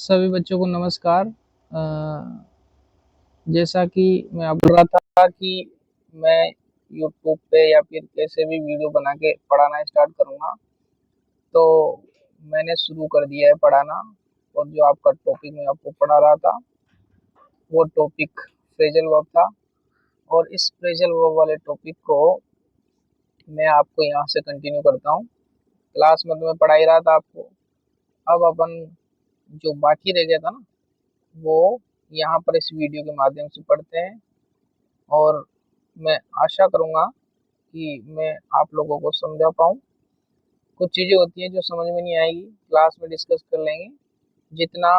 सभी बच्चों को नमस्कार। जैसा कि मैं आप बोल रहा था कि मैं यूट्यूब पे या फिर कैसे भी वीडियो बना के पढ़ाना स्टार्ट करूँगा, तो मैंने शुरू कर दिया है पढ़ाना। और जो आपका टॉपिक मैं आपको पढ़ा रहा था, वो टॉपिक फ्रेजल वर्ब था। और इस फ्रेजल वर्ब वाले टॉपिक को मैं आपको यहाँ से कंटिन्यू करता हूँ। क्लास में तो मैं पढ़ा ही रहा था आपको। अब अपन जो बाकी रह गया था ना, वो यहाँ पर इस वीडियो के माध्यम से पढ़ते हैं। और मैं आशा करूँगा कि मैं आप लोगों को समझा पाऊँ। कुछ चीज़ें होती हैं जो समझ में नहीं आएगी, क्लास में डिस्कस कर लेंगे। जितना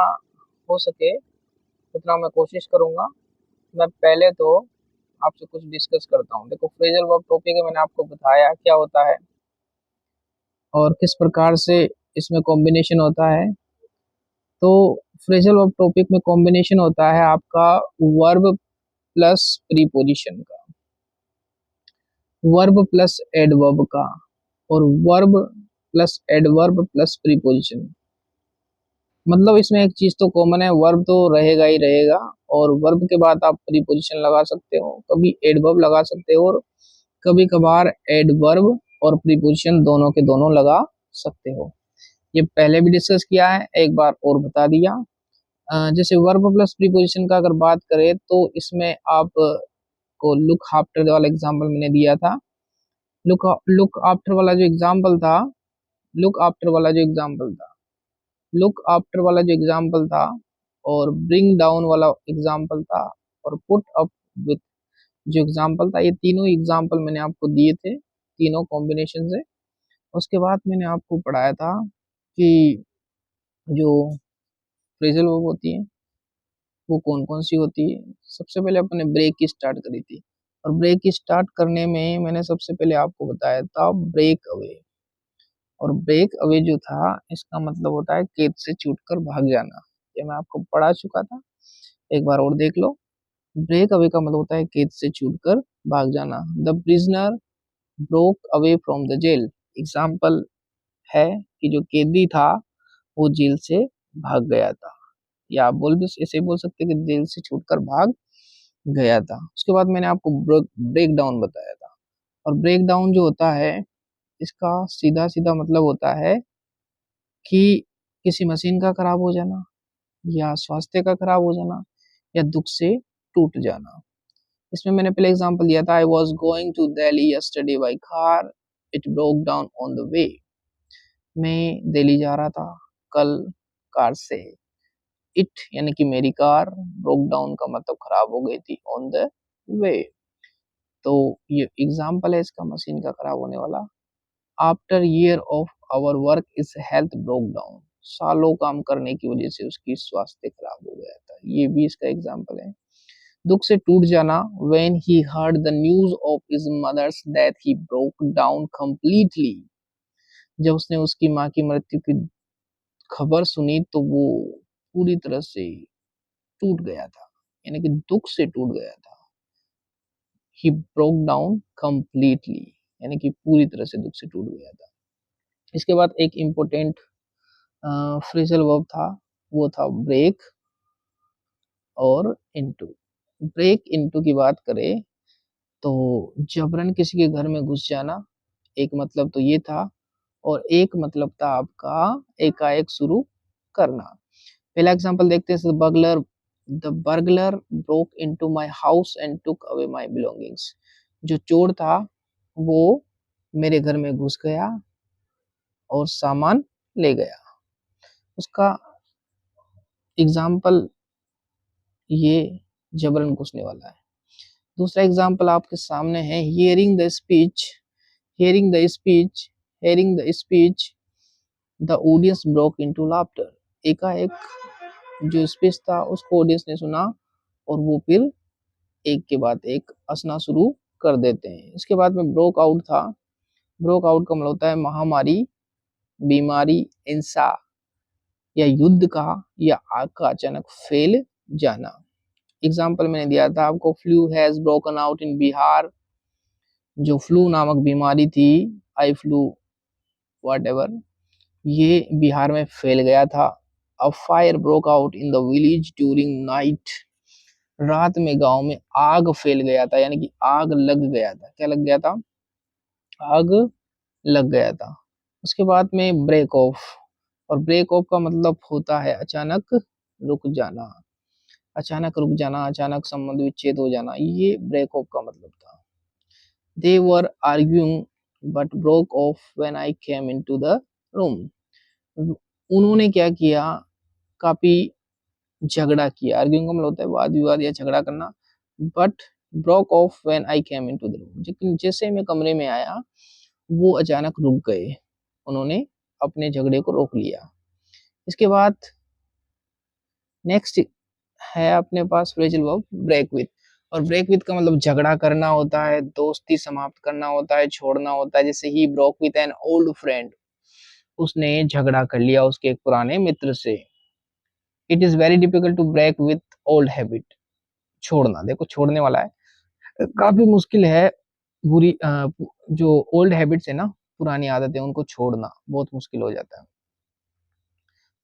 हो सके उतना मैं कोशिश करूँगा। मैं पहले तो आपसे कुछ डिस्कस करता हूँ। देखो, फ्रेजल वर्ब टॉपिक है, मैंने आपको बताया क्या होता है और किस प्रकार से इसमें कॉम्बिनेशन होता है। तो फ्रेजल वर्ब टॉपिक में कॉम्बिनेशन होता है आपका वर्ब प्लस प्रीपोजिशन का, वर्ब प्लस एडवर्ब का, और verb plus adverb plus preposition. मतलब इसमें एक चीज तो कॉमन है, वर्ब तो रहेगा ही रहेगा, और वर्ब के बाद आप प्रीपोजिशन लगा सकते हो, कभी एडवर्ब लगा सकते हो, और कभी कभार एडवर्ब और प्रीपोजिशन दोनों के दोनों लगा सकते हो। ये पहले भी डिस्कस किया है, एक बार और बता दिया। जैसे वर्ब प्लस प्रीपोजिशन का अगर बात करें तो इसमें आप को लुक आफ्टर वाला एग्जांपल मैंने दिया था। लुक लुक आफ्टर वाला जो एग्जांपल था लुक आफ्टर वाला जो एग्जांपल था लुक आफ्टर वाला जो एग्जांपल था, और ब्रिंग डाउन वाला एग्जांपल था, और पुट अप विथ जो एग्जांपल था, ये तीनों एग्जांपल मैंने आपको दिए थे, तीनों कॉम्बिनेशन से। उसके बाद मैंने आपको पढ़ाया था कि जो फ्रेजल वर्ब होती है वो कौन कौन सी होती है। सबसे पहले अपने ब्रेक की स्टार्ट करी थी, और ब्रेक की स्टार्ट करने में मैंने सबसे पहले आपको बताया था ब्रेक अवे। और ब्रेक अवे जो था, इसका मतलब होता है कैद से छूटकर भाग जाना। ये मैं आपको पढ़ा चुका था, एक बार और देख लो। ब्रेक अवे का मतलब होता है कैद से छूटकर भाग जाना। The prisoner broke away from the jail. Example है कि जो कैदी था वो जेल से भाग गया था, या आप बोल भी ऐसे बोल सकते हैं कि जेल से छूटकर भाग गया था। उसके बाद मैंने आपको ब्रेक डाउन बताया था। और ब्रेक डाउन जो होता है, इसका सीधा सीधा मतलब होता है कि किसी मशीन का खराब हो जाना, या स्वास्थ्य का खराब हो जाना, या दुख से टूट जाना। इसमें मैंने पहले एग्जांपल दिया था, I was going to Delhi yesterday by car, it broke down on the way. मैं दिल्ली जा रहा था कल कार से। इट यानी कि मेरी कार, ब्रोक डाउन का मतलब खराब हो गई थी, ऑन द वे। तो ये एग्जांपल है इसका, मशीन का खराब होने वाला। After year of our work is health broke down. सालों काम करने की वजह से उसकी स्वास्थ्य खराब हो गया था, ये भी इसका एग्जांपल है। दुख से टूट जाना, when he heard the news of his mother's death he broke down completely। जब उसने उसकी माँ की मृत्यु की खबर सुनी तो वो पूरी तरह से टूट गया था, यानी कि दुख से टूट गया था। he broke down completely यानी कि पूरी तरह से दुख से टूट गया था। इसके बाद एक इम्पोर्टेंट फ्रेजल वर्ब था, वो था ब्रेक और इनटू। ब्रेक इनटू की बात करें तो जबरन किसी के घर में घुस जाना, एक मतलब तो ये था, और एक मतलब था आपका एकाएक शुरू करना। पहला एग्जांपल देखते हैं, the burglar broke into my house and took away my belongings. जो चोर था वो मेरे घर में घुस गया और सामान ले गया। उसका एग्जाम्पल ये जबरन घुसने वाला है। दूसरा एग्जाम्पल आपके सामने है, hearing the speech, hearing the speech, hearing the speech the audience broke into laughter. एकाएक जो स्पीच था उसको ऑडियंस ने सुना और वो फिर एक के बाद एक हंसना शुरू कर देते हैं। इसके बाद में ब्रोक आउट था। ब्रोक आउट का मतलब होता है महामारी, बीमारी, हिंसा या युद्ध का, या आग का अचानक फैल जाना। एग्जाम्पल मैंने दिया था आपको, flu has broken out in Bihar. जो फ्लू नामक बीमारी थी, आई फ्लू वॉट एवर, ये बिहार में फैल गया था। A fire broke out in the village during night. रात में गांव में आग फैल गया था, यानी कि आग लग गया था। क्या लग गया था? आग लग गया था। उसके बाद में ब्रेक ऑफ, और ब्रेक ऑफ का मतलब होता है अचानक रुक जाना। अचानक रुक जाना, अचानक संबंध विच्छेद हो जाना, ये ब्रेक ऑफ का मतलब था। They were arguing but broke off when I came into the room. उन्होंने क्या किया? काफी झगड़ा किया। आर्ग्यूइंग का मतलब होता है वाद विवाद या झगड़ा करना। But broke off when I came into the room, लेकिन जैसे मैं कमरे में आया वो अचानक रुक गए। उन्होंने अपने झगड़े को रोक लिया। इसके बाद नेक्स्ट है अपने पास फ्रेजल वर्ब ब्रेक विथ। और ब्रेक विथ का मतलब झगड़ा करना होता है, दोस्ती समाप्त करना होता है, छोड़ना होता है। जैसे ही broke with an old friend, उसने झगड़ा कर लिया उसके एक पुराने मित्र से। It is very difficult to break with old habit. छोड़ना, देखो छोड़ने वाला है, काफी मुश्किल है। बुरी जो ओल्ड हैबिट्स है ना, पुरानी आदतें, उनको छोड़ना बहुत मुश्किल हो जाता है।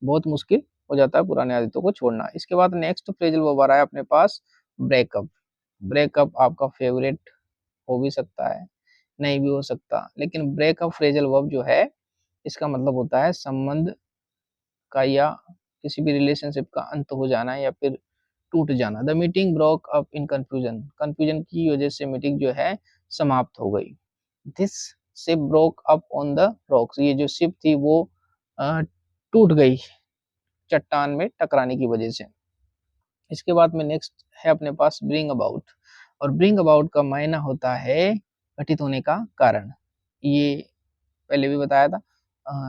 बहुत मुश्किल हो जाता है पुरानी आदतों को छोड़ना। इसके बाद नेक्स्ट फ्रेजल वर्ब आ रहा है अपने पास ब्रेकअप। ब्रेकअप आपका फेवरेट हो भी सकता है, नहीं भी हो सकता, लेकिन ब्रेकअप फ्रेजल वर्ब जो है, इसका मतलब होता है संबंध का या किसी भी रिलेशनशिप का अंत हो जाना या फिर टूट जाना। The meeting broke up in confusion. Confusion की वजह से मीटिंग जो है समाप्त हो गई। This ship broke up on the rocks. ये जो शिप थी वो टूट गई चट्टान में टकराने की वजह से। इसके बाद में नेक्स्ट है अपने पास ब्रिंग अबाउट। और ब्रिंग अबाउट का मायना होता है घटित होने का कारण। ये पहले भी बताया था।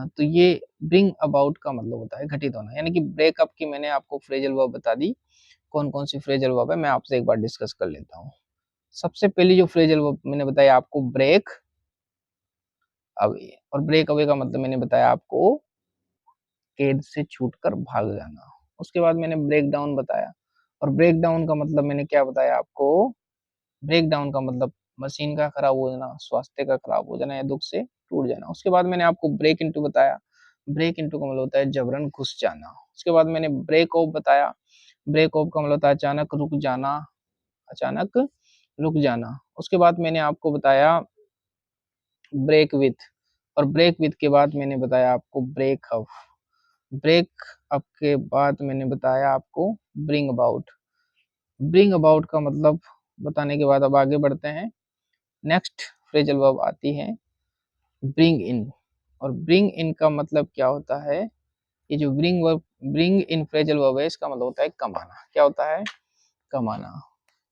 तो ये ब्रिंग अबाउट का मतलब होता है घटित होना, यानी कि ब्रेकअप की मैंने आपको फ्रेजल वर्ब बता दी। कौन कौन सी फ्रेजल वर्ब है मैं आपसे एक बार डिस्कस कर लेता हूँ। सबसे पहली जो फ्रेजल वर्ब मैंने बताया आपको ब्रेक अवे। और ब्रेक अवे का मतलब मैंने बताया आपको कैद से छूटकर भाग जाना। उसके बाद मैंने ब्रेक डाउन बताया। और ब्रेक डाउन का मतलब मैंने क्या बताया आपको? ब्रेक डाउन का मतलब मशीन का खराब हो जाना, स्वास्थ्य का खराब हो जाना या दुख से टूट जाना। उसके बाद मैंने आपको ब्रेक इनटू बताया। ब्रेक इनटू का मतलब होता है जबरन घुस जाना। उसके बाद मैंने ब्रेक ऑफ बताया। ब्रेक ऑफ का मतलब होता है अचानक रुक जाना, अचानक रुक जाना। उसके बाद मैंने आपको बताया ब्रेक विथ। और ब्रेक विथ के बाद मैंने बताया आपको ब्रेक अप। ब्रेक अप के बाद मैंने बताया आपको ब्रिंग अबाउट। ब्रिंग अबाउट का मतलब बताने के बाद अब आगे बढ़ते हैं। नेक्स्ट फ्रेजल वर्ब आती है ब्रिंग इन। और ब्रिंग इन का मतलब क्या होता है? ये जो ब्रिंग इन फ्रेजल वर्ब है, इसका मतलब होता है कमाना। क्या होता है? कमाना।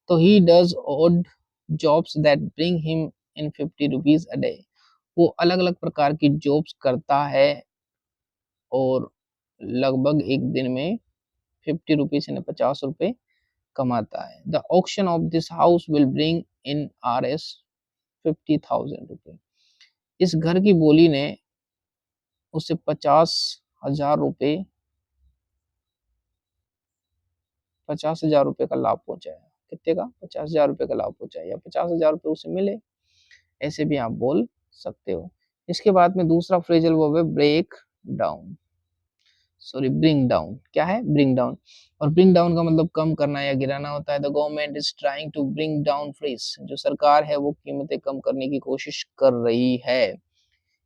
तो he does odd jobs that bring him in 50 rupees a day. वो अलग अलग प्रकार की जॉब्स करता है और लगभग एक दिन में 50 रुपीज यानी 50 रुपए कमाता है। The auction of this house will bring in RS 50,000 रुपए। इस घर की बोली ने उसे 50,000 रुपए, 50,000 रुपए का लाभ पहुंचाया। कितने का? 50,000 रुपए का लाभ पहुंचाया, या 50,000 रुपए उसे मिले, ऐसे भी आप बोल सकते हो। इसके बाद में दूसरा फ्रेजल वर्ब है break down, sorry bring down. क्या है? Bring down. और ब्रिंग डाउन का मतलब कम करना या गिराना होता है। The government is trying to bring down price. जो सरकार है वो कीमतें कम करने की कोशिश कर रही है।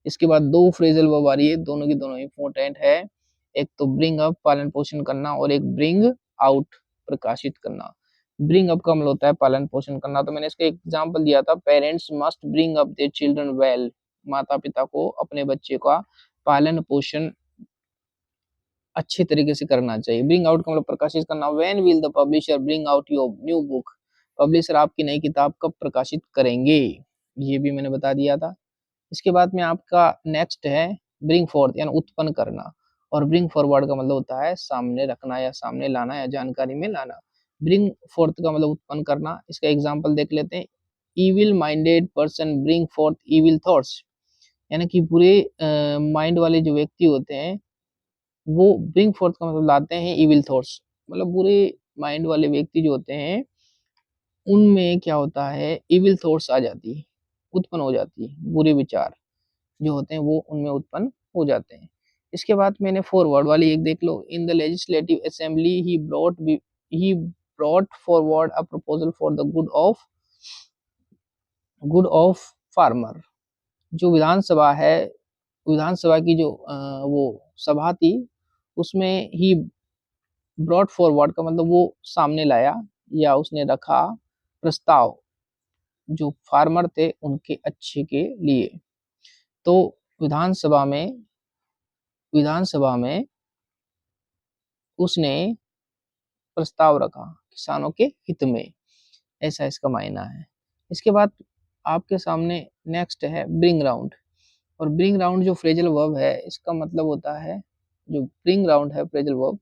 इसके बाद दो फ्रेजल वर्ब आ रही है, दोनों की दोनों इंपॉर्टेंट है। एक तो ब्रिंग अप पालन पोषण करना, और एक ब्रिंग आउट प्रकाशित करना। ब्रिंग अप का मतलब होता है पालन पोषण करना। तो मैंने इसका एग्जांपल दिया था, parents must bring up their children well. माता पिता को अपने बच्चे का पालन पोषण अच्छे तरीके से करना चाहिए। ब्रिंग आउट का मतलब प्रकाशित करना। When will the publisher bring out your new book. Publisher आपकी नई किताब कब प्रकाशित करेंगे, ये भी मैंने बता दिया था। इसके बाद में आपका नेक्स्ट है ब्रिंग फोर्थ यानी उत्पन्न करना। और ब्रिंग फॉरवर्ड का मतलब होता है सामने रखना या सामने लाना या जानकारी में लाना। ब्रिंग फोर्थ का मतलब उत्पन्न करना। इसका एग्जांपल देख लेते हैं। Evil minded person bring fourth evil thoughts. यानी कि बुरे माइंड वाले जो व्यक्ति होते हैं वो ब्रिंग फोर्थ का मतलब लाते हैं इविल थॉट्स। मतलब बुरे माइंड वाले व्यक्ति जो होते हैं उनमें क्या होता है, इविल थॉट्स आ जाती है, उत्पन्न हो जाती है। बुरे विचार जो होते हैं वो उनमें उत्पन्न हो जाते हैं। इसके बाद मैंने फॉरवर्ड वाली एक देख लो, in the legislative assembly he brought forward a proposal for the good of farmer. जो विधानसभा है, विधानसभा की जो वो सभा थी, उसमें ही ब्रॉट फॉरवर्ड का मतलब वो सामने लाया या उसने रखा प्रस्ताव जो फार्मर थे उनके अच्छे के लिए। तो विधानसभा में विधानसभा में उसने प्रस्ताव रखा किसानों के हित में, ऐसा इसका मायना है। इसके बाद आपके सामने नेक्स्ट है ब्रिंग राउंड। और ब्रिंग राउंड जो फ्रेजल वर्ब है, इसका मतलब होता है, जो ब्रिंग राउंड है phrasal verb,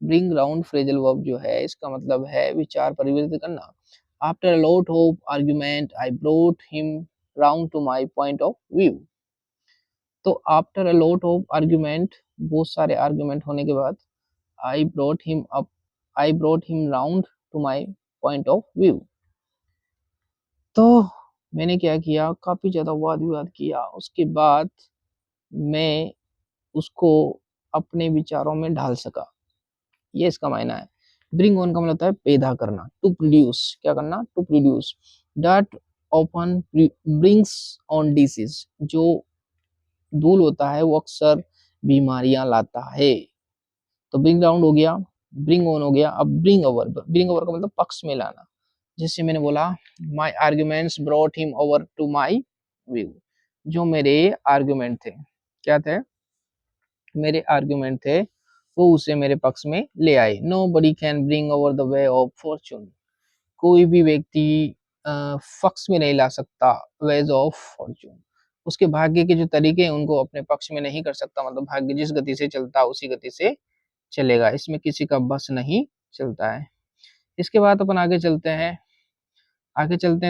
bring round phrasal verb जो है इसका मतलब है विचार परिवर्तित करना। After a lot of argument I brought him round to my point of view. तो after a lot of argument, बहुत सारे आर्गुमेंट होने के बाद, I brought him up I brought him round to my point of view. तो मैंने क्या किया, काफी ज्यादा वाद विवाद किया, उसके बाद मैं उसको अपने विचारों में ढाल सका, ये इसका मायना है। ब्रिंग ऑन का मतलब होता है पैदा करना, टू प्रोड्यूस, क्या करना, to produce. That often brings on disease, जो धूल होता है वो अक्सर बीमारियां लाता है। तो ब्रिंग डाउन हो गया, ब्रिंग ऑन हो गया। अब ब्रिंग ओवर, ब्रिंग ओवर का मतलब पक्ष में लाना। जैसे मैंने बोला, my arguments brought him over to my view, जो मेरे आर्ग्यूमेंट थे, क्या थे, मेरे आर्ग्यूमेंट थे, वो उसे मेरे पक्ष में ले आए। Nobody can bring over the way of fortune, कोई भी व्यक्ति पक्ष में नहीं ला सकता वेज ऑफ फॉर्चून, उसके भाग्य के जो तरीके हैं उनको अपने पक्ष में नहीं कर सकता। मतलब भाग्य जिस गति से चलता है उसी गति से चलेगा, इसमें किसी का बस नहीं चलता है। इसके बाद अपन आगे चलते हैं,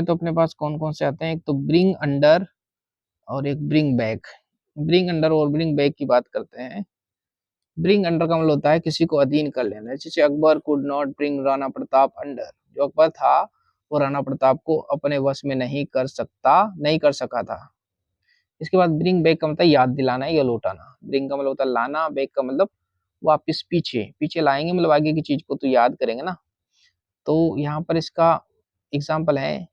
तो अपने पास कौन कौन से आते हैं। एक तो ब्रिंग अंडर और एक ब्रिंग बैक। ब्रिंग अंडर और ब्रिंग बैक की बात करते हैं। ब्रिंग अंडर का मतलब होता है किसी को अधीन कर लेना। जैसे Akbar could not bring Rana Pratap under, जो अकबर था वो राणा प्रताप को अपने वश में नहीं कर सका था। इसके बाद ब्रिंग बैक का मतलब याद दिलाना या लौटाना। ब्रिंग का मतलब होता है लाना, बैक का मतलब वापस पीछे, पीछे लाएंगे, मतलब आगे की चीज को तो याद करेंगे ना। तो यहाँ पर इसका एग्जाम्पल है,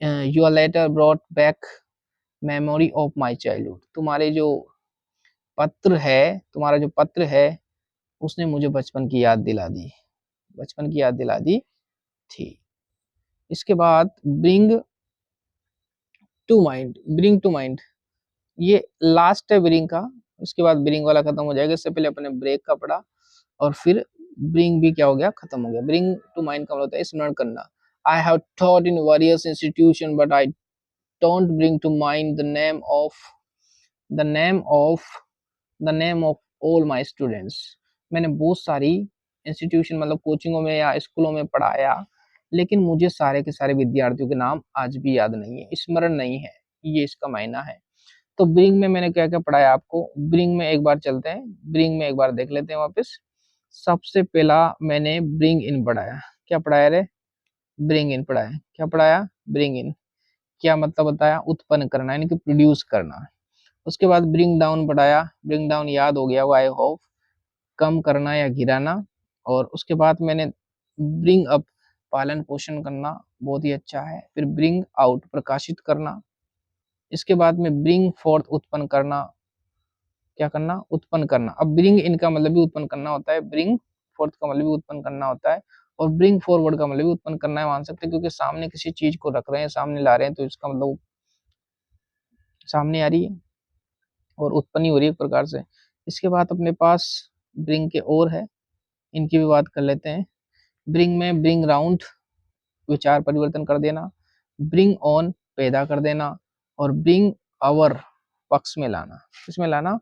your letter brought back memory of my childhood, तुम्हारा जो पत्र है उसने मुझे बचपन की याद दिला दी, बचपन की याद दिला दी थी। इसके बाद ब्रिंग टू माइंड, ये लास्ट है ब्रिंग का। उसके बाद ब्रिंग वाला खत्म हो जाएगा। इससे पहले अपने ब्रेक का पढ़ा और फिर ब्रिंग भी क्या हो गया, खत्म हो गया। ब्रिंग टू माइंड का मतलब होता है स्मरण करना। I have taught in various institution but I don't bring to mind the name of the name of all my students. मैंने बहुत सारी इंस्टीट्यूशन मतलब कोचिंगों में या स्कूलों में पढ़ाया, लेकिन मुझे सारे के सारे विद्यार्थियों के नाम आज भी याद नहीं है, स्मरण नहीं है, ये इसका मायना है। तो ब्रिंग में मैंने क्या क्या पढ़ाया आपको, ब्रिंग में एक बार चलते हैं, ब्रिंग में एक बार देख लेते हैं वापस। सबसे पहला मैंने ब्रिंग इन पढ़ाया। क्या पढ़ाया रे, ब्रिंग इन पढ़ाया। क्या पढ़ाया, ब्रिंग इन। क्या मतलब बताया, उत्पन्न करना यानी कि प्रोड्यूस करना। उसके बाद ब्रिंग डाउन पढ़ाया, ब्रिंग डाउन याद हो गया, आई होप, कम करना या गिराना। और उसके बाद मैंने ब्रिंग अप, पालन पोषण करना, बहुत ही अच्छा है। फिर ब्रिंग आउट, प्रकाशित करना। इसके बाद में ब्रिंग फोर्थ, उत्पन्न करना। क्या करना, उत्पन्न करना। अब ब्रिंग इन का मतलब भी उत्पन्न करना होता है, ब्रिंग फोर्थ का मतलब भी उत्पन्न करना होता है, और ब्रिंग फॉरवर्ड का मतलब भी उत्पन्न करना है, मान सकते हैं, क्योंकि सामने किसी चीज को रख रहे हैं, सामने ला रहे हैं, तो इसका मतलब सामने आ रही है और उत्पन्न ही हो रही है एक प्रकार से। इसके बाद अपने पास ब्रिंग के और है, इनकी भी बात कर लेते हैं। ब्रिंग में ब्रिंग राउंड, विचार परिवर्तन कर देना। ब्रिंग ऑन, पैदा कर देना। और ब्रिंग आवर, पक्ष में लाना। किसमें लाना,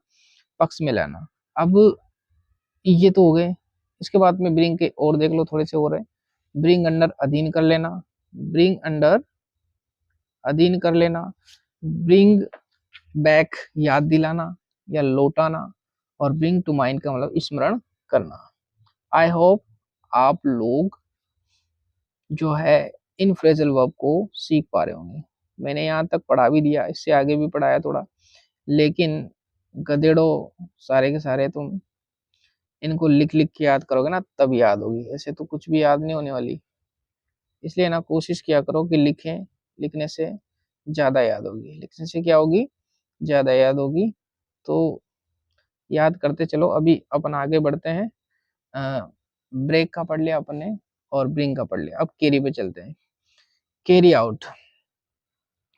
पक्ष में लाना। अब ये तो हो गए। इसके बाद में ब्रिंग के और देख लो, थोड़े से और है। ब्रिंग अंडर, अधीन कर लेना। ब्रिंग अंडर, अधीन कर लेना। ब्रिंग बैक, याद दिलाना या लौटाना। और ब्रिंग टू माइंड का मतलब स्मरण करना। आई होप आप लोग जो है इन फ्रेजल वर्ब को सीख पा रहे होंगे। मैंने यहाँ तक पढ़ा भी दिया, इससे आगे भी पढ़ाया थोड़ा, लेकिन गधेड़ो, सारे के सारे तुम इनको लिख लिख के याद करोगे ना तब याद होगी, ऐसे तो कुछ भी याद नहीं होने वाली। इसलिए ना कोशिश किया करो कि लिखें, लिखने से ज्यादा याद होगी, लिखने से क्या होगी, ज्यादा याद होगी। तो याद करते चलो। अभी अपन आगे बढ़ते हैं। ब्रेक का पढ़ लिया अपन ने और ब्रिंग का पढ़ लिया, अब कैरी पे चलते हैं। कैरी आउट,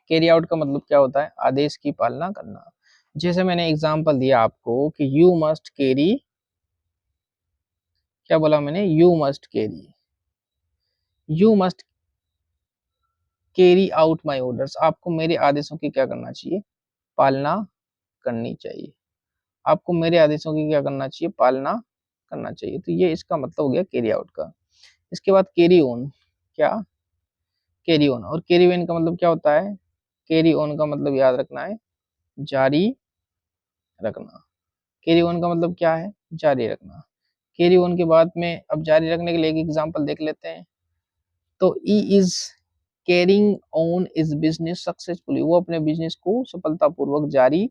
कैरी आउट का मतलब क्या होता है, आदेश की पालना करना। जैसे मैंने एग्जांपल दिया आपको कि यू मस्ट कैरी, क्या बोला मैंने, you must carry, you must carry out my orders, आपको मेरे आदेशों की क्या करना चाहिए, पालना करनी चाहिए। आपको मेरे आदेशों की क्या करना चाहिए, पालना करना चाहिए। तो ये इसका मतलब हो गया कैरी आउट का। इसके बाद कैरी ऑन, क्या, कैरी ऑन। और कैरी ऑन का मतलब क्या होता है, कैरी ऑन का मतलब याद रखना है, जारी रखना। कैरी ऑन का मतलब क्या है, जारी रखना। कैरी ऑन के बाद में अब जारी रखने के लिए एक एग्जांपल देख लेते हैं। तो E is carrying on is business successfully, वो अपने बिजनेस को सफलतापूर्वक जारी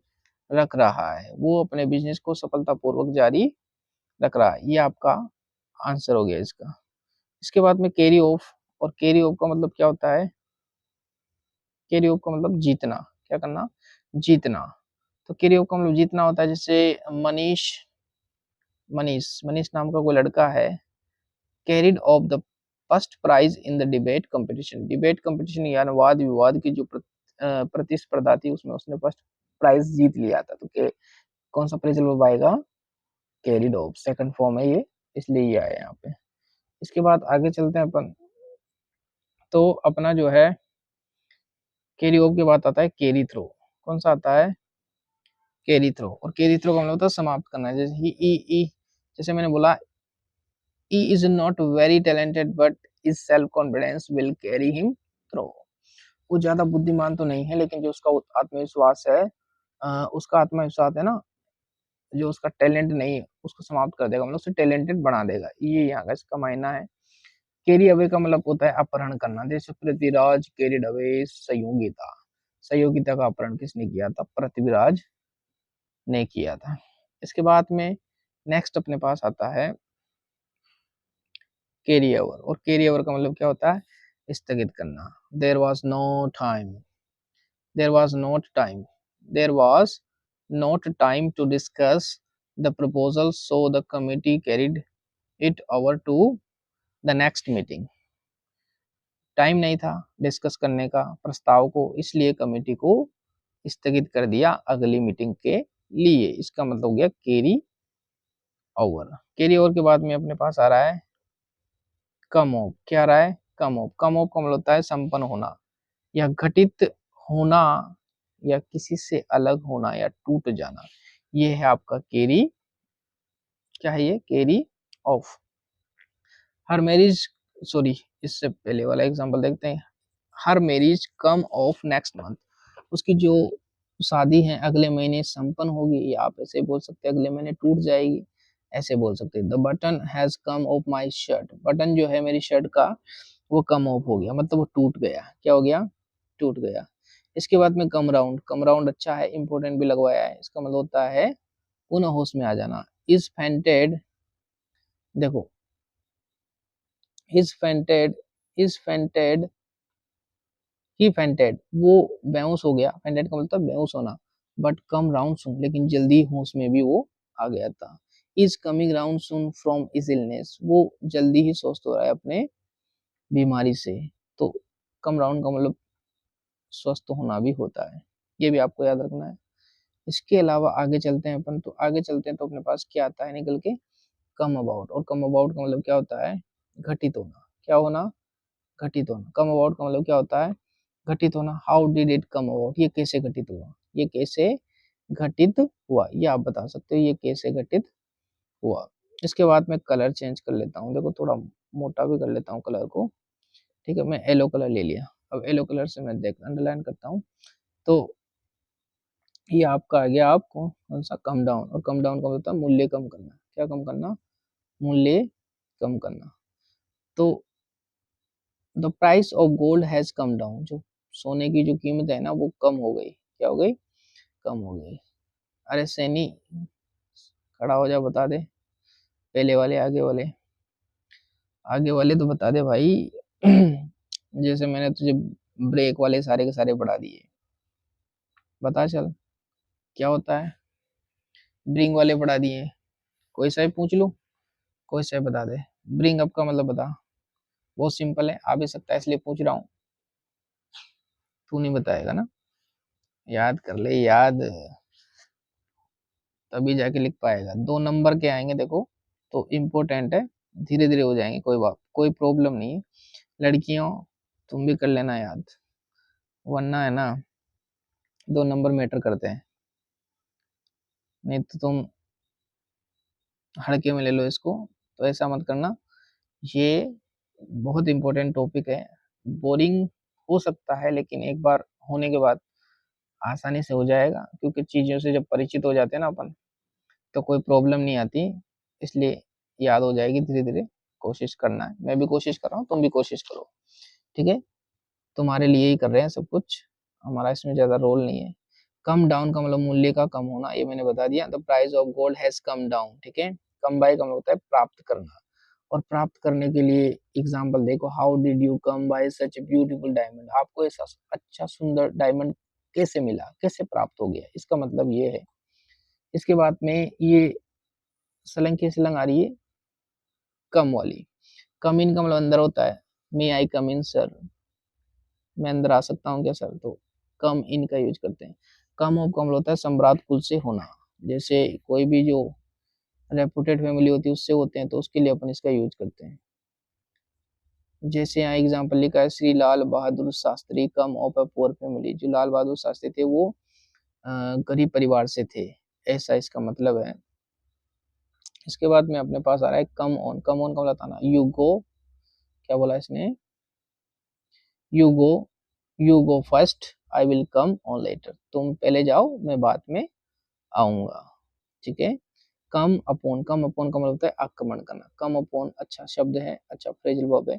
रख रहा है, वो अपने बिजनेस को सफलतापूर्वक जारी रख रहा है। ये आपका आंसर हो गया इसका। इसके बाद में कैरी ऑफ, और कैरी ऑफ का मतलब क्या होता है, कैरी ऑफ का मतलब जीतना, क्या करना, जीतना। तो कैरी ऑफ का मतलब जीतना होता है। जैसे मनीष, मनीष नाम का कोई लड़का है, carried off the first prize in the debate competition, debate competition यानी वाद विवाद की जो प्रतिस्पर्धा थी उसमें उसने फर्स्ट प्राइज जीत लिया था। तो कौन सा प्राइज वो पाएगा, कैरिड ऑफ, सेकंड फॉर्म है ये, इसलिए ये आया यहाँ पे। इसके बाद आगे चलते हैं अपन। तो अपना जो है कैरी ऑफ के बाद आता है कैरी थ्रो, कौन सा आता है, कैरी थ्रो। और कैरी थ्रो का मतलब होता है समाप्त करना। जैसे ही ई, जैसे मैंने बोला, he is not very talented but his self confidence will carry him through, वो ज्यादा बुद्धिमान तो नहीं है लेकिन जो उसका आत्मविश्वास है, उसका आत्मविश्वास है ना, जो उसका टैलेंट नहीं है उसको समाप्त कर देगा, मतलब उसे टैलेंटेड बना देगा, ये यहाँ का इसका मायना है। कैरी अवे का मतलब होता है अपहरण करना। जैसे पृथ्वीराज कैरिड अवे सहयोगिता, सहयोगिता का अपहरण किसने किया था, पृथ्वीराज ने किया था। इसके बाद में नेक्स्ट अपने पास आता है कैरी ओवर, और कैरी ओवर का मतलब क्या होता है, स्थगित करना। There was no time, there was not time, there was not time to discuss the proposal so the committee carried it over to the next meeting, time नहीं था डिस्कस करने का प्रस्ताव को, इसलिए कमेटी को स्थगित कर दिया अगली मीटिंग के लिए। इसका मतलब हो गया कैरी ओवर। कैरी ओवर के बाद में अपने पास आ रहा है कम ऑफ, क्या आ रहा है, कम ऑफ। कम ऑफ का मतलब होता है संपन्न होना या घटित होना या किसी से अलग होना या टूट जाना, ये है आपका कैरी, क्या है ये, कैरी ऑफ। हर मैरिज, सॉरी इससे पहले वाला एग्जांपल देखते हैं। हर marriage come of next month, उसकी जो शादी है अगले महीने संपन्न होगी, या आप ऐसे बोल सकते हैं अगले महीने टूट जाएगी, ऐसे बोल सकते हैं। The button has come of my shirt, button जो है मेरी शर्ट का वो कम ऑफ हो गया, मतलब वो टूट गया, क्या हो गया, टूट गया। इसके बाद में कम राउंड, कम राउंड अच्छा है, इंपोर्टेंट भी लगवाया है। इसका मतलब होता है पुनः होश में आ जाना। इज फेंटेड, देखो, is fainted, is fainted, he fainted, वो बेहोश हो गया, फेंटेड का मतलब बेहोश होना, बट कम राउंड सुन, लेकिन जल्दी होश में भी वो आ गया था। Is coming round soon from is illness, वो जल्दी ही स्वस्थ हो रहा है अपने बीमारी से। तो कम राउंड का मतलब स्वस्थ होना भी होता है, ये भी आपको याद रखना है। इसके अलावा आगे चलते हैं अपन, तो आगे चलते हैं तो अपने पास क्या आता है निकल के, कम अबाउट। और कम अबाउट का मतलब क्या होता है, घटित होना, क्या होना, घटित होना। कम अबाउट का मतलब क्या होता है, घटित होना। How did it come about, ये कैसे घटित हुआ, ये कैसे घटित हुआ, ये आप बता सकते हो ये कैसे घटित हुआ। इसके बाद मैं कलर चेंज कर लेता हूँ, देखो थोड़ा मोटा भी कर लेता हूँ कलर को, ठीक है। मैं येलो कलर ले लिया, अब येलो कलर से मैं देख अंडरलाइन करता हूँ। तो ये आपका आ गया, आप कौन सा, कम डाउन। और कम डाउन का मतलब मूल्य कम करना, क्या कम करना, मूल्य कम करना। तो the price of gold has come down, जो सोने की जो कीमत है ना वो कम हो गई, क्या हो गई, कम हो गई। अरे सैनी, खड़ा हो जा, बता दे। पहले वाले, आगे वाले, आगे वाले तो बता दे भाई। जैसे मैंने तुझे ब्रेक वाले सारे के सारे पढ़ा दिए, बता चल क्या होता है। ब्रिंग वाले पढ़ा दिए, कोई सा भी पूछ लूं, कोई सा भी बता दे। ब्रिंग अप का मतलब बता। बहुत सिंपल है, आ भी सकता है इसलिए पूछ रहा हूँ। तू नहीं बताएगा ना, याद कर ले, याद तभी जाके लिख पाएगा। 2 नंबर के आएंगे देखो, तो इम्पोर्टेंट है, धीरे धीरे हो जाएंगे, कोई बात, कोई प्रॉब्लम नहीं है। लड़कियों तुम भी कर लेना याद, वरना है ना 2 नंबर मैटर करते हैं। नहीं तो तुम हड़के में ले लो इसको, तो ऐसा मत करना। ये बहुत इंपॉर्टेंट टॉपिक है, बोरिंग हो सकता है लेकिन एक बार होने के बाद आसानी से हो जाएगा, क्योंकि चीज़ों से जब परिचित हो जाते हैं ना अपन, तो कोई प्रॉब्लम नहीं आती, इसलिए याद हो जाएगी धीरे धीरे। कोशिश करना है, मैं भी कोशिश कर रहा हूँ, तुम भी कोशिश करो, ठीक है। तुम्हारे लिए ही कर रहे हैं सब कुछ, हमारा इसमें ज़्यादा रोल नहीं है। कम डाउन का मतलब मूल्य का कम होना, ये मैंने बता दिया। The price of gold has come down, ठीक है। कम बाय का मतलब होता है प्राप्त करना, और प्राप्त करने के लिए एग्जाम्पल देखो, how did you come by such a beautiful diamond, आपको ऐसा अच्छा सुंदर डायमंड कैसे मिला, कैसे प्राप्त हो गया, इसका मतलब ये है। इसके बाद में ये सलंग की सलंग आ रही है कम वाली। कम इन का मतलब अंदर होता है, मे आई कम इन सर, मैं अंदर आ सकता हूँ क्या सर, तो कम इन का यूज करते हैं। कम ऑफ का मतलब होता है सम्राट कुल से होना, जैसे कोई भी जो रेपुटेड फैमिली होती है उससे होते हैं, तो उसके लिए अपन इसका यूज करते हैं। जैसे यहाँ एग्जाम्पल लिखा है, श्री लाल बहादुर शास्त्री कम ऑफ अ पुअर फैमिली, जो लाल बहादुर शास्त्री थे वो गरीब परिवार से थे, ऐसा इसका मतलब है। इसके बाद में अपने पास आ रहा है कम ऑन। कम ऑन का मतलब बताना, यू गो, क्या बोला इसने, you go, you go first, I will come on later, तुम पहले जाओ मैं बाद में आऊंगा, ठीक है। कम अपोन, कम अपोन का मतलब होता है आक्रमण करना। कम अपोन अच्छा शब्द है, अच्छा फ्रेजल वर्ब है।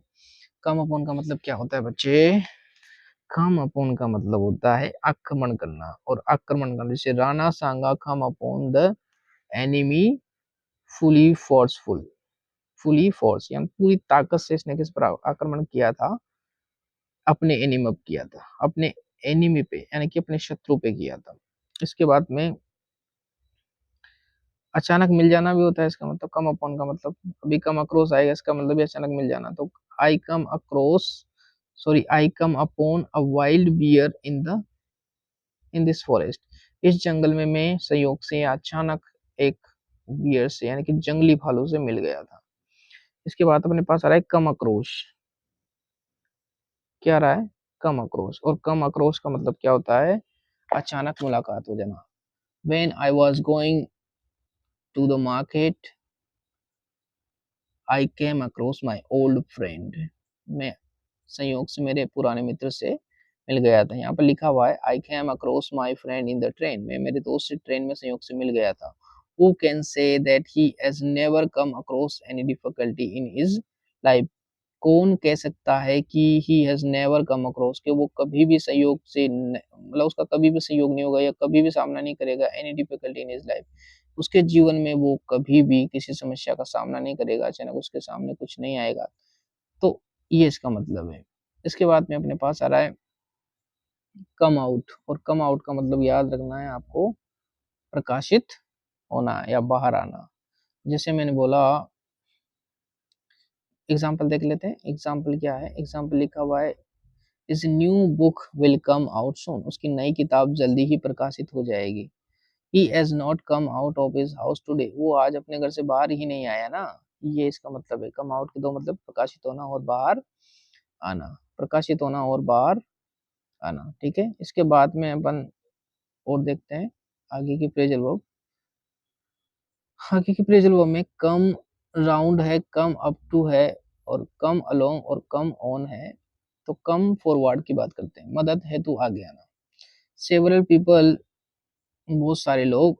कम अपोन का मतलब क्या होता है बच्चे, कम अपोन का मतलब होता है आक्रमण करना, और आक्रमण करना, जैसे Rana Sanga come upon the enemy fully forceful, fully force यानी पूरी ताकत से इसने किस पर आक्रमण किया था, अपने एनिमी पे किया था, अपने एनिमी पे यानी कि अपने शत्रु पे किया था। इसके बाद में अचानक मिल जाना भी होता है, इसका मतलब कम अपॉन का मतलब, अभी कम अक्रॉस आएगा, इसका मतलब भी अचानक मिल जाना, तो I come across, sorry I come upon a wild bear in this forest, इस जंगल में मैं संयोग से अचानक एक बियर से यानी कि जंगली भालू से मिल गया था। इसके बाद अपने पास आ रहा है कम अक्रोश, क्या आ रहा है, कम अक्रोश, और कम अक्रोश का मतलब क्या होता है, अचानक मुलाकात हो जाना। When I was going to the market, I came across my old friend. मैं संयोग से मेरे पुराने मित्र से मिल गया था। यहाँ पर लिखा हुआ है I came across my friend in the train. मैं मेरे दोस्त से ट्रेन में संयोग से मिल गया था। Who can say that he has never come across any difficulty in his life? कौन कह सकता है कि he has never come across, कि वो कभी भी संयोग से मतलब उसका कभी भी संयोग नहीं होगा या कभी भी सामना नहीं करेगा any difficulty in his life, उसके जीवन में वो कभी भी किसी समस्या का सामना नहीं करेगा, अचानक उसके सामने कुछ नहीं आएगा, तो ये इसका मतलब है। इसके बाद में अपने पास आ रहा है कम आउट, और कम आउट का मतलब याद रखना है आपको, प्रकाशित होना या बाहर आना। जैसे मैंने बोला, एग्जाम्पल देख लेते हैं। एग्जाम्पल क्या है, एग्जाम्पल लिखा हुआ है इस new book will come out soon, उसकी नई किताब जल्दी ही प्रकाशित हो जाएगी। He has not come out of his house today, वो आज अपने घर से बाहर ही नहीं आया ना, ये इसका मतलब है। कम आउट के दो मतलब, प्रकाशित होना और बाहर आना, प्रकाशित होना और बाहर आना, ठीक है। इसके बाद में अपन और देखते हैं आगे की फ्रेजल वर्ब। आगे की फ्रेजल वर्ब में कम राउंड है, कम अप टू है, और कम अलोंग और कम ऑन है। तो कम फॉरवर्ड की बात करते हैं, मदद है तो आगे आना। सेवरल पीपल, बहुत सारे लोग,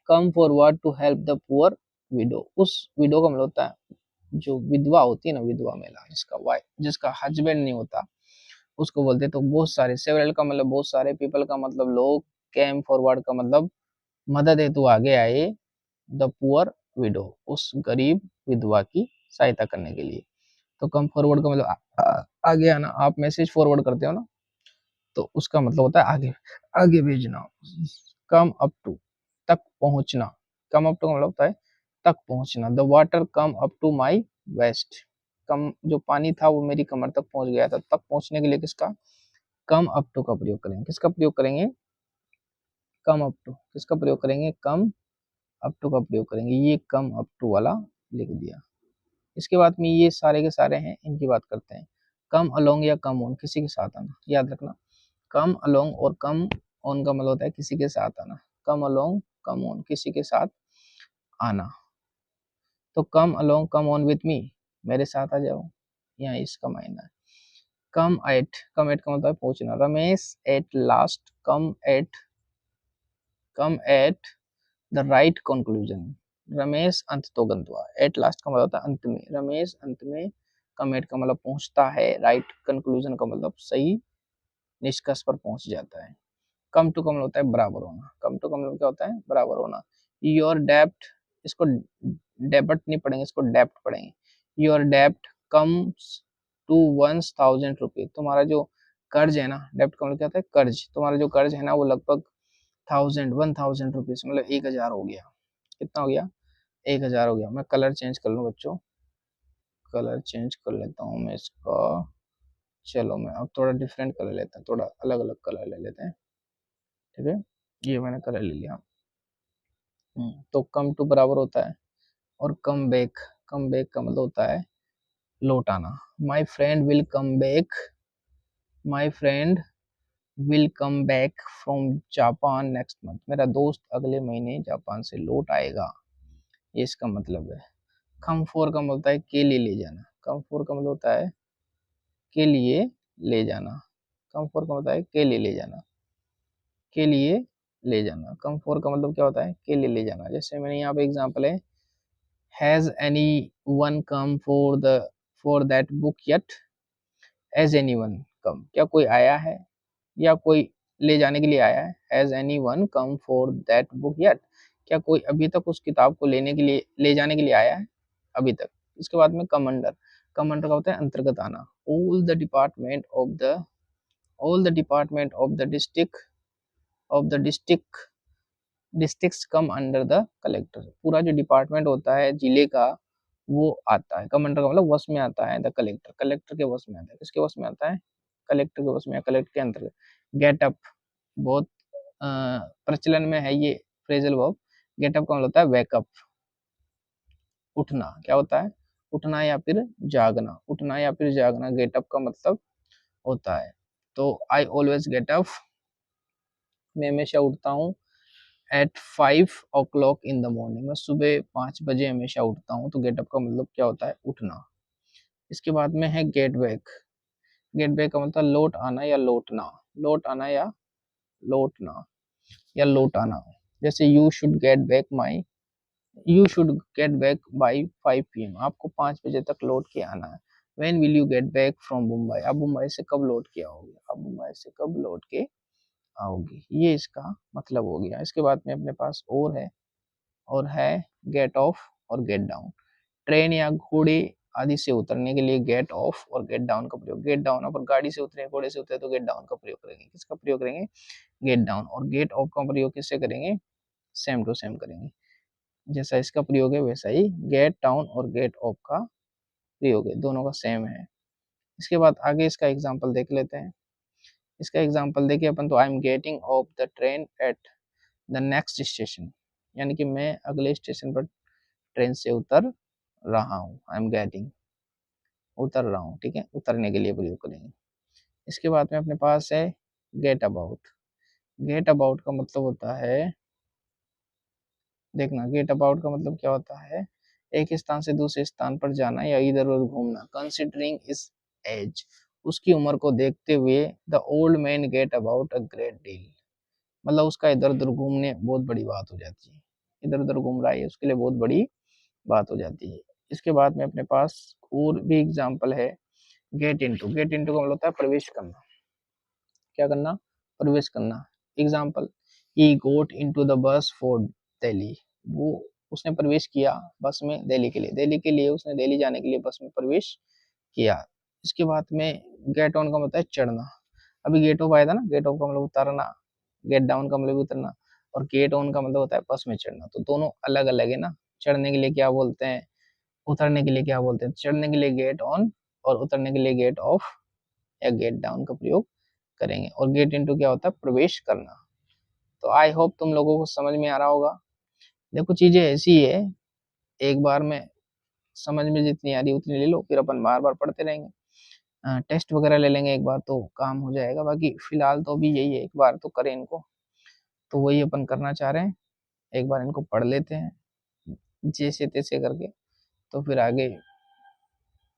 come forward to help the poor widow, उस विडो का मतलब होता है जो विधवा होती है ना, विधवा महिला जिसका वाइफ, जिसका हस्बैंड नहीं होता, उसको बोलते हैं। तो बहुत सारे, सेवरल का मतलब बहुत सारे, पीपल का मतलब लोग, कैम फॉरवर्ड का मतलब मदद हेतु आगे आए द पुअर विडो, उस गरीब विधवा की सहायता करने के लिए। तो कम फॉरवर्ड का मतलब आगे आना। आप मैसेज फॉरवर्ड करते हो ना, तो उसका मतलब होता है आगे आगे भेजना। कम अप टू, तक पहुंचना। कम अप टू का मतलब होता है तक पहुंचना। The water come up to my waist, come जो पानी था वो मेरी कमर तक पहुंच गया था। तक पहुंचने के लिए किसका कम अप टू का प्रयोग करेंगे। किसका प्रयोग करेंगे कम अप टू। किसका प्रयोग करेंगे कम अप टू का प्रयोग करेंगे। ये कम अप टू वाला लिख दिया। इसके बाद में ये सारे के सारे हैं, इनकी बात करते हैं। कम अलोंग या कम ऑन, किसी के साथ आना, याद रखना। कम अलोंग और कम ऑन का मतलब होता है किसी के साथ आना। कम अलोंग कम ऑन, किसी के साथ आना। तो come along come on with me, मेरे साथ आ जाओ, यहाँ इसका मायना है। कम एट का मतलब है पहुंचना। Ramesh at last come at the right conclusion. Ramesh अंत तो गंतवा, एट लास्ट का मतलब होता है अंत में। रमेश अंत में, कम एट का मतलब पहुंचता है, राइट कंक्लूजन का मतलब सही निष्कर्ष पर पहुंच जाता है। कम टू का मतलब होता है बराबर होना। कम टू का मतलब क्या होता है बराबर होना। योर डेप्ट, इसको डेब्ट नहीं पढ़ेंगे, इसको डेप्ट पढ़ेंगे। योर डेप्ट कम्स टू 1000 रुपये, तुम्हारा जो कर्ज है ना, डेप्ट का मतलब क्या होता है कर्ज। तुम्हारा जो कर्ज है ना वो लगभग 1000 मतलब 1000 हो गया। कितना हो गया 1000 हो गया। मैं कलर चेंज कर लूँ बच्चों, कलर चेंज कर लेता हूँ मैं इसका। चलो मैं अब थोड़ा डिफरेंट कलर लेता हूँ, थोड़ा अलग अलग कलर ले लेते हैं। ठीक है, ये मैंने कलर ले लिया। तो कम टू बराबर होता है और कम बैक का मतलब होता है लौट आना। My friend will come back, my friend will come back from Japan next month, मेरा दोस्त अगले महीने जापान से लौट आएगा, ये इसका मतलब है। कम फोर का मतलब होता है के लिए ले जाना। कम फोर का मतलब होता है के लिए ले जाना। कम फोर का मतलब है के लिए ले जाना, के लिए ले जाना। कम फोर का मतलब क्या होता है के लिए ले जाना। जैसे मैंने यहाँ पे एग्जांपल है, has anyone come for that book yet, has anyone come, क्या कोई आया है या कोई ले जाने के लिए आया है। Has anyone come for that book yet, क्या कोई अभी तक उस किताब को लेने के लिए ले जाने के लिए आया है अभी तक। इसके बाद में कमांडर, कमांडर का होता है अंतर्गत आना। All the department of the districts come under the collector, पूरा जो डिपार्टमेंट होता है जिले का वो आता है। कमांडर का मतलब वश में आता है द कलेक्टर, कलेक्टर के वश में आता है। किसके वश में आता है कलेक्टर के वश में, कलेक्टर के अंतर्गत। गेट अप, बहुत प्रचलन में है ये फ्रेजल वर्ब। गेट अप का मतलब होता है वेकअप, उठना। क्या होता है उठना या फिर जागना, उठना या फिर जागना गेट अप का मतलब होता है। तो आई ऑलवेज गेट अप, मैं हमेशा उठता हूँ eight 5 o'clock in the morning, मैं सुबह 5 बजे हमेशा उठता हूँ। तो गेटअप का मतलब क्या होता है उठना। इसके बाद में है गेट बैक, गेट बैक का मतलब लौट आना या लौटना, लौट आना या लौटना या लौट आना। जैसे you should get back by 5 PM, आपको 5 बजे तक लौट के आना है। When will you get back from Mumbai, आप मुंबई से कब लौट के आओगे, आप मुंबई से कब लौट के आओगे, ये इसका मतलब हो गया। इसके बाद में अपने पास और है गेट ऑफ और गेट डाउन। ट्रेन या घोड़े आदि से उतरने के लिए गेट ऑफ और गेट डाउन का प्रयोग। गेट डाउन, अगर गाड़ी से उतरे घोड़े से उतरे तो गेट डाउन का प्रयोग करेंगे। किसका प्रयोग करेंगे गेट डाउन। और गेट ऑफ का प्रयोग किससे करेंगे सेम टू सेम करेंगे, जैसा इसका प्रयोग है वैसा ही गेट डाउन और गेट ऑफ का प्रयोग है, दोनों का सेम है। इसके बाद आगे इसका एग्जाम्पल देख लेते हैं। इसका एग्जाम्पल देखिए अपन, तो I am getting off the train at the next station, यानी कि मैं अगले स्टेशन पर ट्रेन से उतर रहा हूँ। आई एम गेटिंग, उतर रहा हूँ, ठीक है, उतरने के लिए प्रयोग करेंगे। इसके बाद में अपने पास है गेट अबाउट। गेट अबाउट का मतलब होता है, देखना गेट अबाउट का मतलब क्या होता है एक स्थान से दूसरे स्थान पर जाना या इधर उधर घूमना। कंसिडरिंग इस एज, उसकी उम्र को देखते हुए the old main get about a great deal, मतलब उसका इधर उधर घूमने बहुत बड़ी बात हो जाती है। इधर उधर घूम रहा है उसके लिए बहुत बड़ी बात हो जाती है। इसके बाद में अपने पास और भी एग्जाम्पल है। गेट इनटू, गेट इनटू का मतलब होता है प्रवेश करना। क्या करना प्रवेश करना। Example, he got into the bus for Delhi, वो उसने प्रवेश किया बस में दिल्ली के लिए उसने दिल्ली जाने के लिए बस में प्रवेश किया। इसके बाद में गेट ऑन का मतलब है चढ़ना। अभी गेट ऑफ आया था ना, गेट ऑफ का मतलब उतरना, गेट डाउन का मतलब उतरना, और गेट ऑन का मतलब होता है बस में चढ़ना। तो दोनों अलग अलग है ना। चढ़ने के लिए क्या बोलते हैं, उतरने के लिए क्या बोलते हैं। चढ़ने के लिए गेट ऑन और उतरने के लिए गेट ऑफ या गेट डाउन का प्रयोग करेंगे। और गेट इनटू क्या होता है, प्रवेश करना। तो आई होप तुम लोगों को समझ में आ रहा होगा। देखो चीजें ऐसी है, एक बार में समझ में जितनी आ रही उतनी ले लो, फिर अपन बार बार पढ़ते रहेंगे। टेस्ट वगैरह ले लेंगे एक बार तो काम हो जाएगा। बाकी फिलहाल तो अभी यही है, एक बार तो करें इनको। तो वही अपन करना चाह रहे हैं, एक बार इनको पढ़ लेते हैं जैसे तैसे करके, तो फिर आगे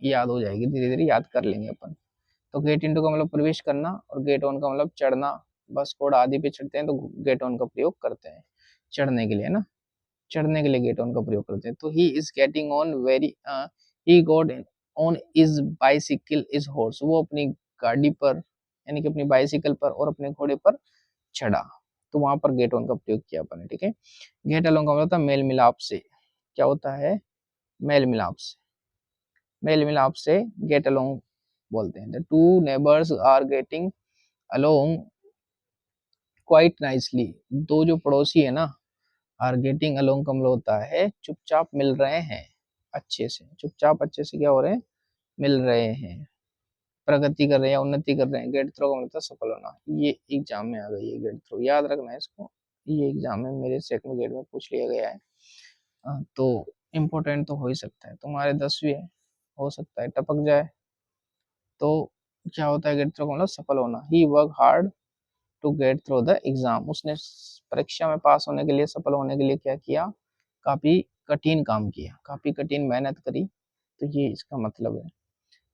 याद हो जाएगी, धीरे धीरे याद कर लेंगे अपन। तो गेट इनटू का मतलब प्रवेश करना और गेट ऑन का मतलब चढ़ना। बस कोड आदि पे चढ़ते हैं तो गेट ऑन का प्रयोग करते हैं चढ़ने के लिए ना, चढ़ने के लिए गेट ऑन का प्रयोग करते हैं। तो he is getting on very, he got on is bicycle is horse, वो अपनी गाड़ी पर यानी कि अपनी बाइसिकल पर और अपने घोड़े पर चढ़ा। तो वहां पर गेट ऑन का प्रयोग किया अपन ने, ठीक है। गेट अलोंग का मतलब होता है मेल मिलाप से। क्या होता है, मेल मिलाप से, मेल मिलाप से गेट अलोंग बोलते हैं। The two neighbours are getting along quite nicely, दो जो पड़ोसी है ना, आर गेटिंग अलोंग का मतलब होता है चुपचाप मिल रहे हैं अच्छे से, चुपचाप अच्छे से क्या हो रहे हैं, मिल रहे हैं, प्रगति कर रहे हैं या उन्नति कर रहे हैं। गेट थ्रो का मतलब सफल होना। ये एग्जाम में आ गई है गेट थ्रो, याद रखना है इसको, ये एग्जाम में मेरे सेकंड गेट में पूछ लिया गया है। तो इम्पोर्टेंट तो हो ही सकता है, तुम्हारे 10वीं है, हो सकता है टपक जाए। तो क्या होता है गेट थ्रो का मतलब सफल होना। He work hard to get through the exam, उसने परीक्षा में पास होने के लिए, सफल होने के लिए क्या किया, काफी कठिन काम किया, काफी कठिन मेहनत करी। तो ये इसका मतलब है।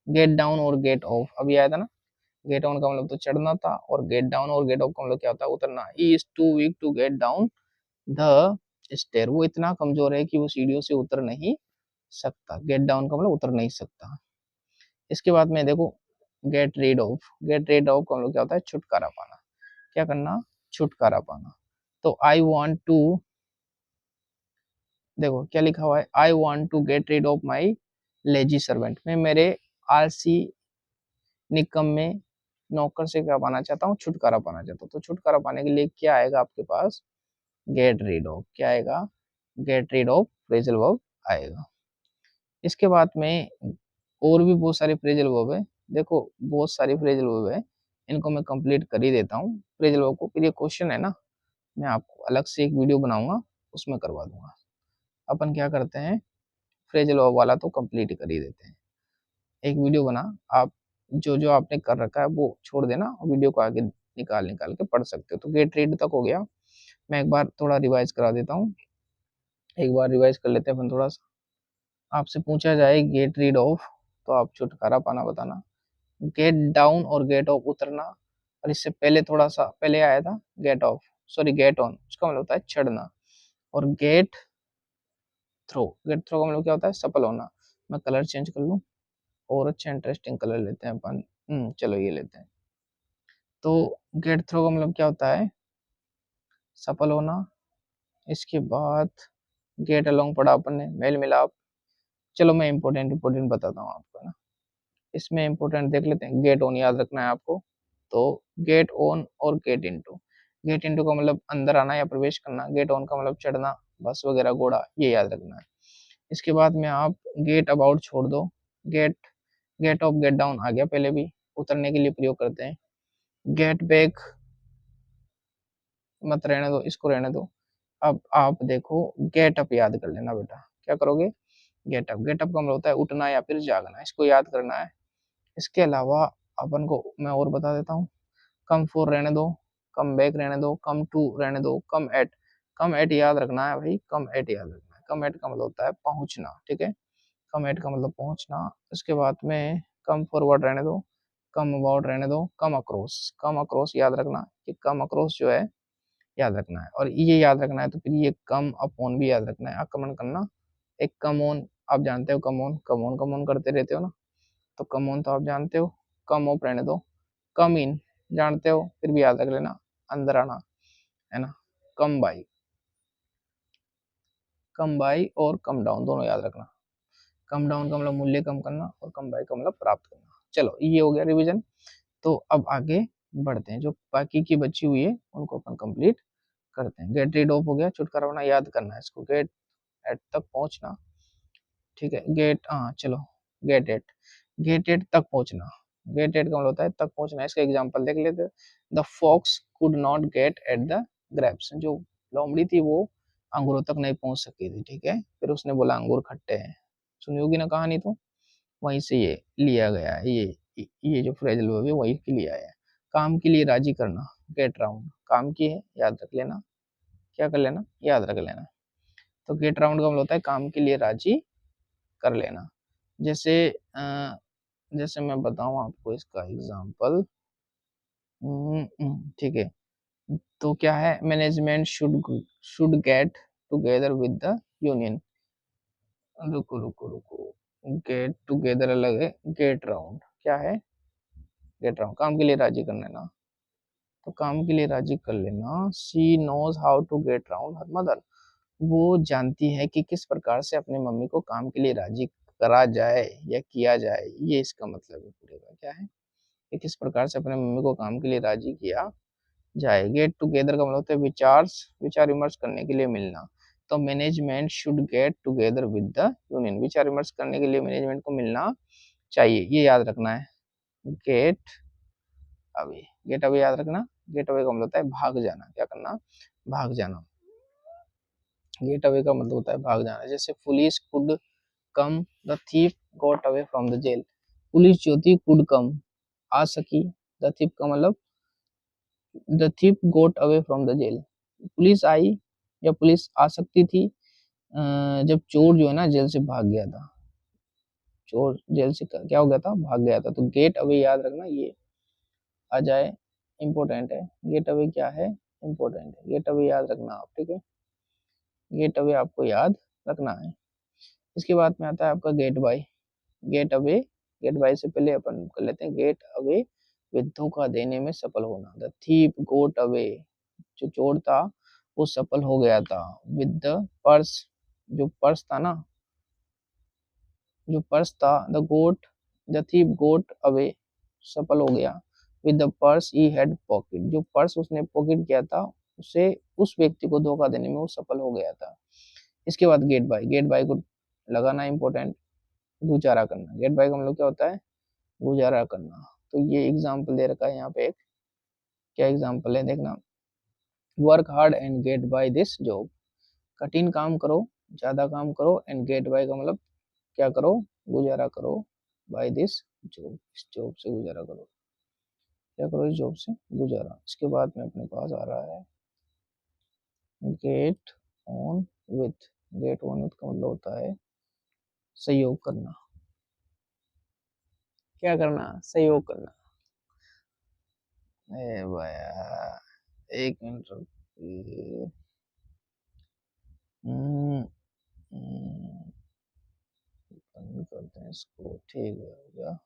गेट डाउन और गेट ऑफ अभी आया था ना, गेट ऑन का मतलब तो चढ़ना था, और गेट डाउन और गेट ऑफ का मतलब क्या होता है, उतरना। He is too weak to get down the stair, वो इतना कमजोर है कि वो सीढ़ियों से उतर नहीं सकता। गेट डाउन का मतलब उतर नहीं सकता। इसके बाद में देखो gate rid of, gate rid of का मतलब क्या होता है, छुटकारा पाना। क्या करना, छुटकारा पाना। तो आई वॉन्ट टू, देखो क्या लिखा हुआ है, I want to get rid of my lazy servant, मैं मेरे आलसी निकम्मे नौकर से क्या पाना चाहता हूँ, छुटकारा पाना चाहता हूँ। तो छुटकारा पाने के लिए क्या आएगा आपके पास, गेट रीड ऑफ। क्या आएगा, gate rid of phrasal verb आएगा। इसके बाद में और भी बहुत सारे फ्रेजल वर्ब है। देखो बहुत सारी फ्रेजल वर्ब है, इनको मैं कंप्लीट कर ही देता हूँ फ्रेजल वर्ब को, फिर ये क्वेश्चन है ना, मैं आपको अलग से एक वीडियो बनाऊंगा, उसमें करवा दूंगा। अपन क्या करते हैं, फ्रेजल वर्ब वाला तो कंप्लीट कर ही देते हैं। एक वीडियो बना, आप जो जो आपने कर रखा है वो छोड़ देना, और वीडियो को आगे निकाल निकाल के पढ़ सकते हो। तो गेट रीड तक हो गया, मैं एक बार थोड़ा रिवाइज करा देता हूँ, एक बार रिवाइज कर लेते हैं अपन थोड़ा सा। आपसे पूछा जाए गेट रीड ऑफ, तो आप छुटकारा पाना बताना। गेट डाउन और गेट ऑफ उतरना, और इससे पहले थोड़ा सा पहले आया था get off, sorry get on, उसका मतलब होता है चढ़ना। और गेट थ्रो, गेट थ्रो का मतलब क्या होता है, सफल होना। मैं कलर चेंज कर लूँ, और अच्छा इंटरेस्टिंग कलर लेते हैं अपन, चलो ये लेते हैं। तो गेट थ्रो का मतलब क्या होता है, सफल होना। इसके बाद गेट अलोंग पढ़ा अपन ने, मेल मिलाप। चलो मैं इंपॉर्टेंट इंपॉर्टेंट बताता हूँ आपको ना, इसमें इंपॉर्टेंट देख लेते हैं। गेट ऑन याद रखना है आपको। तो गेट ऑन और गेट इनटू, गेट इनटू का मतलब अंदर आना या प्रवेश करना, गेट ऑन का मतलब चढ़ना, बस वगैरह घोड़ा, ये याद रखना है। इसके बाद में आप गेट अबाउट छोड़ दो, get get off get down आ गया पहले भी, उतरने के लिए प्रयोग करते हैं। गेट बैक मत रहने दो, इसको रहने दो। अब आप देखो गेट अप याद कर लेना बेटा, क्या करोगे, गेट अप, गेट अप का मतलब होता है उठना या फिर जागना, इसको याद करना है। इसके अलावा अपन को मैं और बता देता हूँ, कम फॉर रहने दो, कम बैक रहने दो, कम टू रहने दो, कम एट, कम एट याद रखना है भाई, कम एट याद रखना है। कम एट का मतलब होता है पहुंचना, ठीक है, कम एट का मतलब पहुंचना। इसके बाद में कम फॉरवर्ड रहने दो, कम अबाउट रहने दो, कम अक्रॉस, कम अक्रॉस याद रखना कि कम अक्रॉस जो है याद रखना है। और ये याद रखना है तो फिर ये कम अपॉन भी याद रखना है, आक्रमण करना। एक कम ऑन, आप जानते हो come on, come on come on करते रहते हो ना, तो कम ऑन तो आप जानते हो, कम ऑफ रहने दो। कम इन जानते हो, फिर भी याद रख लेना, अंदर आना, है ना। कम बाई, कम बाई और कम डाउन दोनों याद रखना। कम डाउन का मतलब मूल्य कम करना और कम बाई का मतलब प्राप्त करना। चलो ये हो गया रिवीजन। तो अब आगे बढ़ते हैं, जो बाकी की बची हुई है उनको अपन कंप्लीट करते हैं। गेट रीड ऑफ हो गया, छुटकारा होना याद करना है इसको, गेट एट तक पहुंचना, ठीक है। गेट, हाँ चलो, गेट एट, गेट एट तक पहुंचना। गेट एट का मतलब होता है तक पहुंचना। इसका एग्जांपल देख लेते। The fox could not get at the grapes, जो लोमड़ी थी वो अंगूरों तक नहीं पहुंच सकी थी, ठीक है। फिर उसने बोला अंगूर खट्टे हैं, सुनी होगी ना कहानी तो, वहीं से ये लिया गया है। ये जो फ्रेजल वर्ब है वही के लिए आया है। काम के लिए राजी करना, गेट राउंड, काम की है, याद रख लेना, क्या कर लेना, याद रख लेना। तो गेट राउंड का मतलब होता है काम के लिए राजी कर लेना। जैसे जैसे मैं बताऊं आपको इसका एग्जांपल, ठीक है। तो क्या है, management should get together with the union, रुको रुको रुको, गेट टुगेदर अलग है, गेट राउंड क्या है, गेट राउंड काम के लिए राजी कर लेना। तो काम के लिए राजी कर लेना, she knows how to get round her mother, वो जानती है कि किस प्रकार से अपने मम्मी को काम के लिए राजी करा जाए या किया जाए, ये इसका मतलब है पूरे का, क्या है कि किस प्रकार से अपने मम्मी को काम के लिए राजी किया जाए। गेट टुगेदर का मतलब होता है विचार विमर्श करने के लिए मिलना। तो management should get together with the union, विचार विमर्श करने के लिए मैनेजमेंट को मिलना चाहिए, ये याद रखना है। गेट अवे, गेट अवे याद रखना। गेट अवे का मतलब होता है भाग जाना, क्या करना, भाग जाना। गेट अवे का मतलब होता है भाग जाना। जैसे police could come, the thief got away from the jail, police जो थी कुड कम, आ सकी, द थीफ का मतलब, the thief got away from the jail, police आई या पुलिस आ सकती थी जब चोर जो है ना जेल से भाग गया था, चोर जेल से क्या हो गया था, भाग गया था। तो गेट अवे याद रखना, ये आ जाए, इंपॉर्टेंट है। गेट अवे क्या है, इंपॉर्टेंट है, गेट अवे याद रखना आप, ठीक है। गेट अवे आपको याद रखना है। इसके बाद में आता है आपका get by. Get away, get by से पहले अपन कर लेते हैं गेट अवे विद धोखा देने में सफल होना। द थीप गोट अवे, जो चोर था वो सफल हो गया था। विद द पर्स, जो पर्स था ना, जो पर्स था, the got, the thief got away, सफल हो गया। With the purse he had pocket, जो पर्स उसने पॉकेट किया था उसे, उस व्यक्ति को धोखा देने में वो सफल हो गया था। इसके बाद गेट बाय, गेट बाय को लगाना इंपॉर्टेंट, गुजारा करना। गेट बाय का मतलब क्या होता है, गुजारा करना। तो ये एग्जाम्पल दे रखा है यहाँ पे एक, क्या एग्जाम्पल है देखना, work hard and get by this job, कठिन काम करो, ज्यादा काम करो, एंड गेट बाय का मतलब क्या करो, गुजारा करो, बाय दिस जॉब, इस जॉब से गुजारा करो, क्या करो, इस जॉब से गुजारा। इसके बाद में अपने पास आ रहा है get on with, get on with का मतलब होता है सहयोग करना, क्या करना, सहयोग करना। ए भैया एक मिनट रुकिए। हम्म, हम्म, बंद करते हैं इसको, ठीक है हो गया।